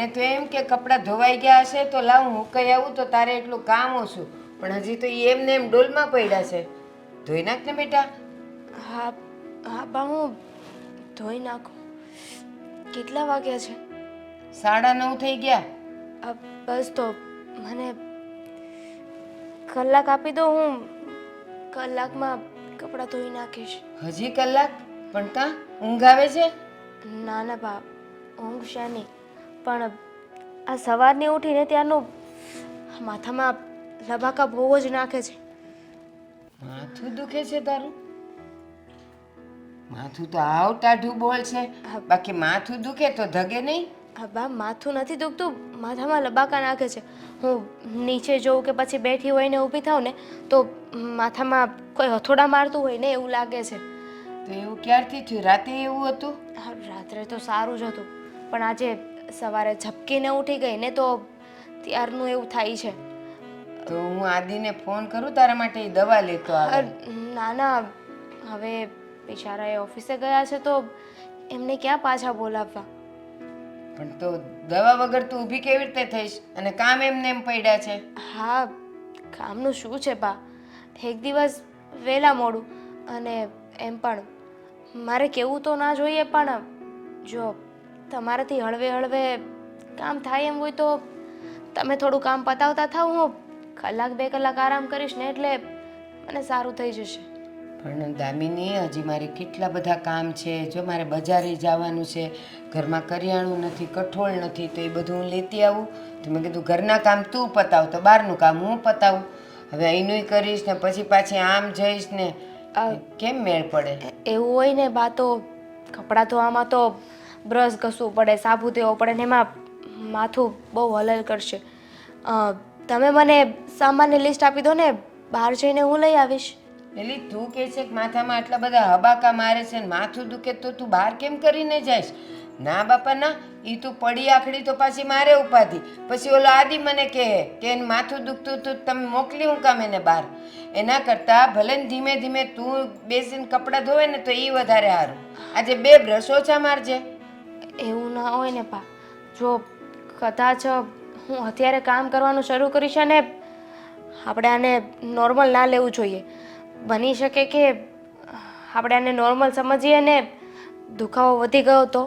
મને તો એમ કે કપડાં ધોવાઈ ગયા હશે તો લાવ હું કઈ આવું તો તારે એટલું કામ ઓછું, પણ હજી તો ઈ એમને એમ ડોલમાં પડ્યા છે. ધોઈ નાખ ને બેટા. હા હા બા, હું ધોઈ નાખું. કેટલા વાગ્યા છે? 9:30 થઈ ગયા. બસ તો મને કલાક આપી દો, હું કલાકમાં કપડાં ધોઈ નાખીશ. હજી કલાક? પણ કાં ઊંઘ આવે છે? ના ના બા, ઊંઘ શાની, પણ આ સવારની ઉઠીને ત્યારનું માથામાં લબાકા બહુ જ નાખે છે. માથું દુખે છે તારું? માથું તો આવ ટાઢું બોલ છે, બાકી માથું દુખે તો ધગે નહીં. હા બા, માથું નથી દુખતું, માથામાં લબાકા નાખે છે. હું નીચે જોઉં કે પછી બેઠી હોય ને ઊભી થાઉં ને તો માથામાં કોઈ હથોડા મારતું હોય ને એવું લાગે છે. તો એવું ક્યારથી થયું? રાતે એવું હતું? હા, રાત્રે તો સારું જ હતું, પણ આજે સવારે ઝપકીને ઉઠી ગઈ ને તો ત્યારનું એવું થાય છે. તો હું આદિને ફોન કરું તારા માટે, ઈ દવા લેતો આવે. ના ના, હવે બિચારા એ ઓફિસે ગયા છે તો એમને ક્યાં પાછા બોલાવવા. પણ તો દવા વગર તું ઊભી કેવી રીતે થઈશ? અને કામ એમને એમ પડ્યા છે. હા, કામનું શું છે બા, એક દિવસ વહેલા મોડું, અને એમ પણ મારે કહેવું તો ના જોઈએ, પણ જો તમારાથી હળવે હળવે કામ થાય એમ હોય તો તમે થોડું કામ પતાવતા થાવ, હું 1-2 કલાક આરામ કરીશ ને એટલે મને સારું થઈ જશે. પણ દામિની, હજી મારે કેટલા બધા કામ છે. જો મારે બજારે જવાનું છે, ઘરમાં કરિયાણું નથી, કઠોળ નથી, તો એ બધું હું લેતી આવું. તો મેં કીધું ઘરના કામ તું પતાવ તો બહારનું કામ હું પતાવું. હવે અહીંનું કરીશ ને પછી પાછી આમ જઈશ ને કેમ મેળ પડે? એવું હોય ને બા, તો કપડાં ધોવામાં તો બ્રશ ઘસવું પડે, સાબુ દેવો પડે ને એમાં માથું બહુ હલલ કરશે. તમે મને સામાનની લિસ્ટ આપી દો ને, બહાર જઈને હું લઈ આવીશ. એટલે તું કહે છે કે માથામાં આટલા બધા હબાકા મારે છે ને માથું દુખે તો તું બહાર કેમ કરીને જઈશ? ના બાપા ના, એ તું પડી આખડી તો પાછી મારે ઉપાધિ. પછી ઓલો આદિ મને કહે કે એને માથું દુખતું તું તમે મોકલી હું કામ એને બહાર. એના કરતાં ભલે ને ધીમે ધીમે તું બેસીને કપડાં ધોવે ને તો એ વધારે સારું. આજે 2 બ્રશ ઓછા મારજે. એવું ના હોય ને બા, જો કદાચ હું અત્યારે કામ કરવાનું શરૂ કરીશ અને આપણે આને નોર્મલ ના લેવું જોઈએ. બની શકે કે આપણે આને નોર્મલ સમજીએ ને દુખાવો વધી ગયો તો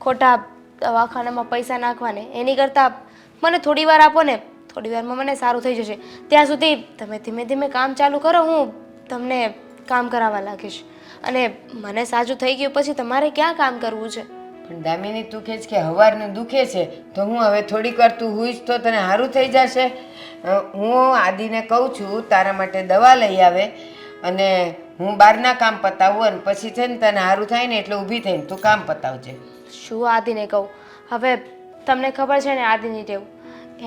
ખોટા દવાખાનામાં પૈસા નાખવાને એની કરતાં મને થોડી વાર આપો ને, થોડી વારમાં મને સારું થઈ જશે. ત્યાં સુધી તમે ધીમે ધીમે કામ ચાલુ કરો, હું તમને કામ કરાવવા લાગીશ. અને મને સાજું થઈ ગયું પછી તમારે ક્યાં કામ કરવું છે? પણ દામિની, તું કહે છે કે હવારનું દુખે છે તો હું હવે થોડીક વાર તું હુઈશ તો તને સારું થઈ જશે. હું આદિને કહું છું તારા માટે દવા લઈ આવે અને હું બહારના કામ પતાવું અને પછી છે ને તને સારું થાય ને એટલે ઊભી થઈને તું કામ પતાવજે. શું આદિને કહું? હવે તમને ખબર છે ને આદિની ટેવ,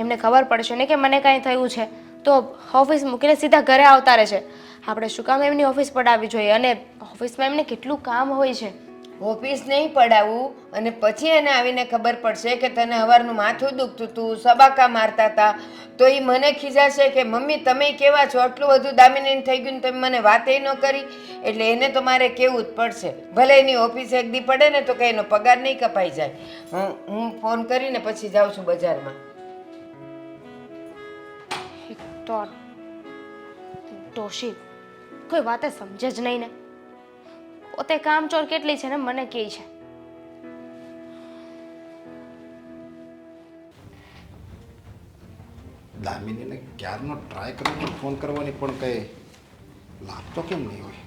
એમને ખબર પડશે ને કે મને કાંઈ થયું છે તો ઓફિસ મૂકીને સીધા ઘરે આવતા રહે છે. આપણે શું કામ એમની ઓફિસ પડાવવી જોઈએ? અને ઓફિસમાં એમને કેટલું કામ હોય છે. ઓફિસ નહીં પડાવવું અને પછી એને આવીને ખબર પડશે કે તને સવારનું માથું દુખતું તું, સબાકા મારતા હતા, તો એ મને ખીજાશે કે મમ્મી તમે કેવા છો, આટલું બધું દામિની થઈ ગયું તમે મને વાતે ન કરી. એટલે એને તો મારે કહેવું જ પડશે. ભલે એની ઓફિસ એક દી પડે ને તો કંઈ એનો પગાર નહીં કપાઈ જાય. હું ફોન કરીને પછી જાઉં છું બજારમાં. તો ડોશી કોઈ વાતે સમજે જ નહીં ને, પોતે કામચોર કેટલી છે ને મને કહે છે. દામિનીને ક્યારનો ટ્રાય કરું છું ફોન કરવાની, પણ કંઈ લાગતો કેમ નહીં હોય?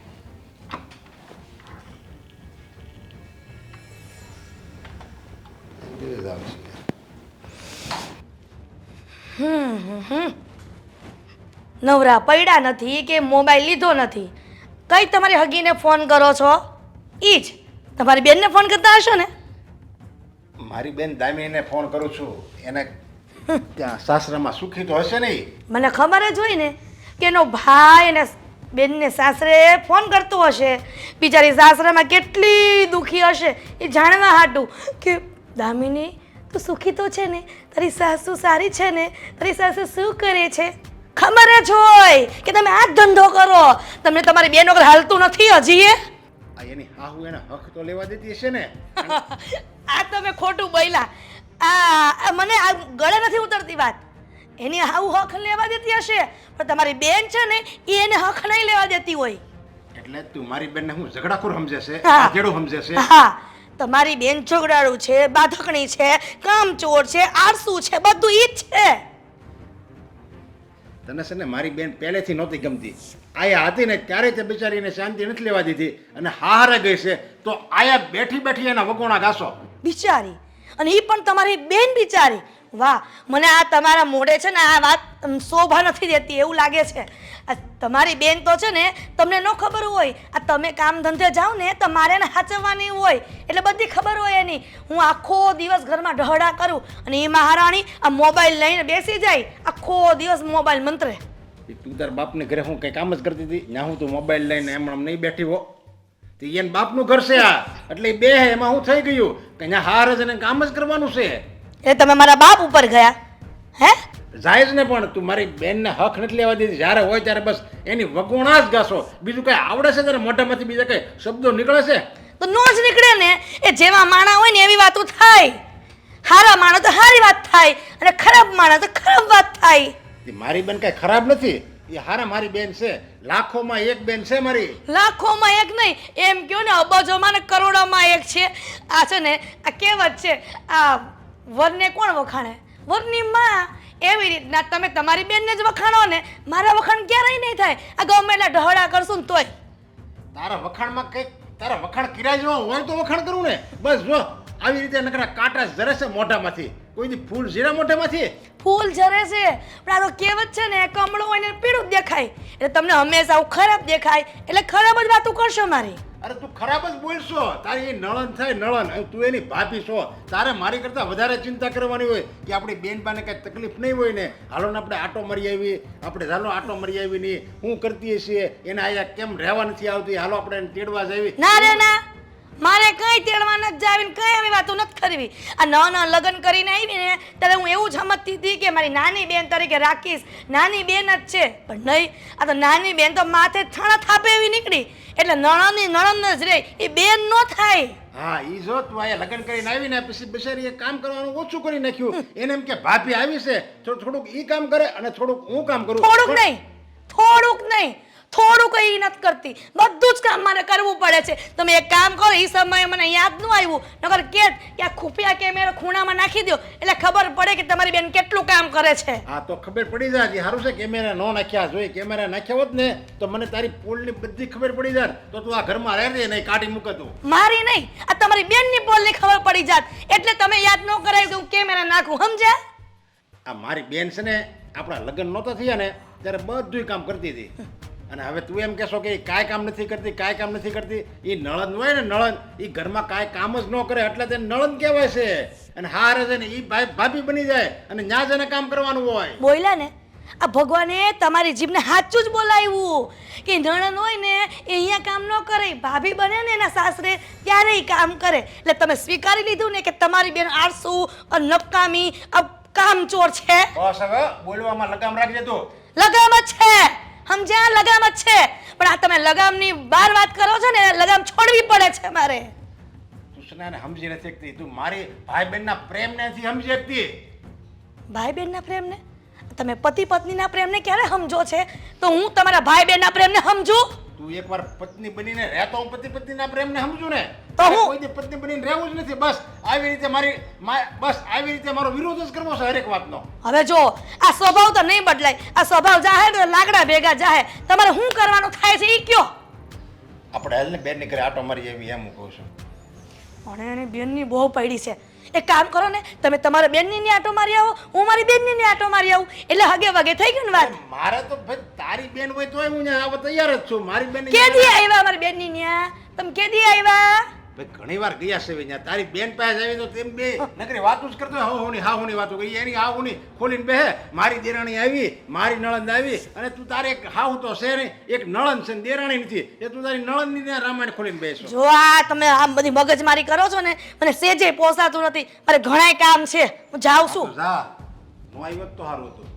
નવરા પડ્યા નથી કે મોબાઈલ લીધો નથી, કઈ તમારી હગીને ફોન કરો છો? ઈ જ તમારી બેનને ફોન કરતા હશો ને? મારી બેન દામિનીને ફોન કરું છું, એને ત્યાં સાસરામાં સુખી તો હશે નહીં? મને ખબર જ હોય ને કે એનો ભાઈ એને બેનને સાસરે ફોન કરતો હશે. બિચારી સાસરામાં કેટલી દુખી હશે એ જાણવા હાટું કે દામિની તું સુખી તો છે ને, તારી સાસુ સારી છે ને, તારી સાસુ શું કરે છે? ખબર જ હોય કે તમે આ જ ધંધો કરો, તમને તમારી બેન વગર હાલતું નથી હજી. આ એની હાહુ એના હક તો લેવા દેતી હશે ને? આ તમે ખોટું બોલ્યા. મને આ ગળે નથી ઉતરતી વાત. એની આવું હક લેવા દેતી હશે, પણ તમારી બેન છે ને એ એને હક નહીં લેવા દેતી હોય. એટલે તું મારી બેનને હું ઝઘડાખોર સમજે છે, હા. આધેડો સમજે છે. હા, તમારી બેન ઝઘડાળું છે, બાધકણી છે, કામચોર છે, આળસુ છે, બધું ઈ જ છે. તને છે ને મારી બેન પહેલેથી નહોતી ગમતી. આયા હતી ને ત્યારે તે બિચારીને શાંતિ નથી લેવા દીધી અને હારે ગઈ છે તો આયા બેઠી બેઠી એના વગોણા ઘાસો. બિચારી, અને ઈ પણ તમારી બેન બિચારી. વાહ, મને આ તમારા મોઢે છે ને આ વાત શોભા નથી દેતી એવું લાગે છે. આ તમારી બેન તો છે ને તમને ન ખબર હોય, આ તમે કામ ધંધે જાઓ ને તો મારે એને હાચવવાની હોય એટલે બધી ખબર હોય એની. હું આખો દિવસ ઘરમાં ઢહડા કરું અને એ મહારાણી આ મોબાઈલ લઈને બેસી જાય, આખો દિવસ મોબાઈલ મંત્રે. તું તાર બાપને ઘરે હું કઈ કામ જ કરતી હતી? ના હું તું મોબાઈલ લઈને એમ નહીં બેઠી હો. તે એને બાપનું ઘર છે આ, એટલે ઈ બે હે એમાં હું થઈ ગયું કે અહીંયા હાર જ એને કામ જ કરવાનું છે. એટલે તમે મારા બાપ ઉપર ગયા હે? જાય જ ને, પણ તું મારી બેનને હક નથી લેવા દીધી. જ્યારે હોય ત્યારે બસ એની વગોણા જ ઘાસો. બીજું કઈ આવડે છે તારે મોઢામાંથી બીજા કઈ શબ્દો નીકળે છે? તો નો જ નીકળે ને. એ જેવા માણા હોય ને એવી વાતો થાય. હારા માણો તો હારી વાત થાય અને ખરાબ માણો તો ખરાબ વાત થાય. ઈ મારી બેન કઈ ખરાબ નથી, એ હારા મારી બેન છે. લાખોમાં એક બેન છે મારી. લાખોમાં એક નહીં, એમ કહો ને અબજોમાં ને કરોડોમાં એક છે. આ છે ને આ કહેવત છે, આ વરને કોણ વખાણે? વરની માં. એવી રીતના તમે તમારી બેનને જ વખાણો ને, મારા વખાણ ક્યારેય નહીં થાય. આ ગમે એટલા ઢહડા કરશું ને તોય. તારા વખાણમાં કઈક તારા વખાણ કર્યા જેવા હોય તો વખાણ કરું ને. બસ જો આવી રીતે નકરા કાંટા જરે છે મોઢામાંથી, કોઈ દી ફૂલ ઝીરા મોઢામાંથી. ફૂલ જરે છે, પણ આ તો કહેવત છે ને કમળો હોય ને પીળું જ દેખાય. એટલે તમને હંમેશા આવું ખરાબ દેખાય એટલે ખરાબ જ વાતો કરશો મારી. અરે તું ખરાબ જ બોલશો. તારી એ નળન થાય નળન, હવે તું એની ભાભી છો, તારે મારી કરતાં વધારે ચિંતા કરવાની હોય કે આપણી બેનબાને કાંઈ તકલીફ નહીં હોય ને. હાલો ને આપણે આટો મારી આવી, આપણે હાલો આટો મારી આવી નહીં, હું કરતી છીએ એને અહીંયા કેમ રહેવા નથી આવતી, હાલો આપણે એને તેડવા જઈએ. ના રે ના, મારે કઈ તેડવા નથી જાવી ને કઈ આવી વાતો નથી કરવી. આ નાના લગ્ન કરીને આવી ને ત્યારે હું એવું જ સમજતી હતી કે મારી નાની બેન તરીકે રાખીશ, નાની બેન જ છે. પણ નહીં, આ તો નાની બેન તો માથે થાણા થાપે એવી નીકળી એટલે નણંદની નણંદ જ રહે, એ બેન નો થાય. હા, ઈ જો તું અહીંયા લગ્ન કરીને આવીને પછી બિચારી એ કામ કરવાનું ઓછું કરી નાખ્યું. એને એમ કે ભાભી આવી છે થોડુંક ઈ કામ કરે અને થોડુંક હું કામ કરું. થોડુંક નહીં, થોડુંક એ નથી કરતી, બધું જ કામ મારે કરવું પડે છે. તમે એક કામ કરો, એ સમયે મને યાદ ન આવ્યું, નકર કે આ ખુફિયા કેમેરા ખૂણામાં નાખી દો એટલે ખબર પડે કે તમારી બેન કેટલું કામ કરે છે. હા, તો ખબર પડી જાય. સારું છે કેમેરા ન નાખ્યા. જોઈએ કેમેરા નાખ્યા હોત ને તો મને તારી પોલની બધી ખબર પડી જાય તો તું આ ઘરમાં રહે નહીં કાઢી મૂકતું. મારી નહીં, આ તમારી બેનની પોલની ખબર પડી જાત એટલે તમે યાદ ન કરાયું કે હું કેમેરા નાખું, સમજ્યા? આ મારી બેન છે ને, આપણા લગ્ન નહોતા થયા ને ત્યારે બધું કામ કરતી હતી. અને હવે તું એમ કહેશો કે કાંઈ કામ નથી કરતી. એ નળન હોય ને નળન, એ ઘરમાં કાંઈ કામ જ ન કરે એટલે તેને નળન કહેવાય છે. અને હારે છે ને એ ભાભી બની જાય અને ન્યા જ એને કામ કરવાનું હોય. બોલ્યા ને, આ ભગવાને તમારી જીભને સાચું જ બોલાવ્યું કે નણંદ હોય ને એ અહીંયા કામ ન કરે, ભાભી બને ને એના સાસરે ત્યારે એ કામ કરે. એટલે તમે સ્વીકારી લીધું ને કે તમારી બેન આળસુ, નકામી, કામચોર છે. બસ હવે બોલવામાં લગામ રાખજે તું. લગામ જ છે, સમજ્યા? લગામ જ છે. પણ આ તમે લગામની બહાર વાત કરો છો ને, લગામ છોડવી પડે છે મારે. તું સનાને સમજી નથી શકતી. તું મારી ભાઈ બહેનના પ્રેમને નથી સમજી શકતી. ભાઈ બહેનના પ્રેમને? તમે પતિ પત્નીના પ્રેમને ક્યારે સમજો છે? તો હું તમારા ભાઈ બહેનના પ્રેમને સમજુ? તું એકવાર પત્ની બનીને રહેતો હું પતિ પત્નીના પ્રેમને સમજુ ને. તો હું કોઈ દી પત્ની બનીને રહેવું જ નથી. બસ આવી રીતે મારો વિરોધ જ કરવો છે હરેક વાતનો. હવે જો આ સ્વભાવ તો નહીં બદલાય. આ સ્વભાવ જાહે તો લાકડા ભેગા જાહે. તમારે શું કરવાનું થાય છે એ કયો? આપણે હાલને બેનની ઘરે આટો મારી એવી એમ હું કહું છું. અને એની બેનની બહુ પડી છે. એક કામ કરો ને, તમે તમારા બેનની આટો મારી આવો, હું મારી બેનની આટો મારી આવું એટલે હગે વગે થઈ ગયું ને વાત. મારે તો ભાઈ તારી બેન હોય તોય હું આવવા તૈયાર જ છું. મારી બેન કેદી આવ્યા મારી બેનની ન્યા? તમે કેદી આવ્યા? ભાઈ ઘણી વાર ગયા છે ત્યાં તારી બેન પાસે આવી તો તેમ બે નકરી વાતું જ કરતો હા હુની વાતો કરી. એની હા હુની ખોલીને બેહે. મારી દેરાણી આવી, મારી નળંદ આવી અને તું તારે એક હાહુ તો છે નહીં, એક નળંદ છે ને દેરાણી નથી, એ તું તારી નળંદની ત્યાં રામાયણ ખોલીને બેસો. જો આ તમે આમ બધી મગજમારી કરો છો ને, મને સેજે પોસાતું નથી. મારે ઘણાય કામ છે, હું જાઉં છું. જા હું આવ્યો તો સારું હતું.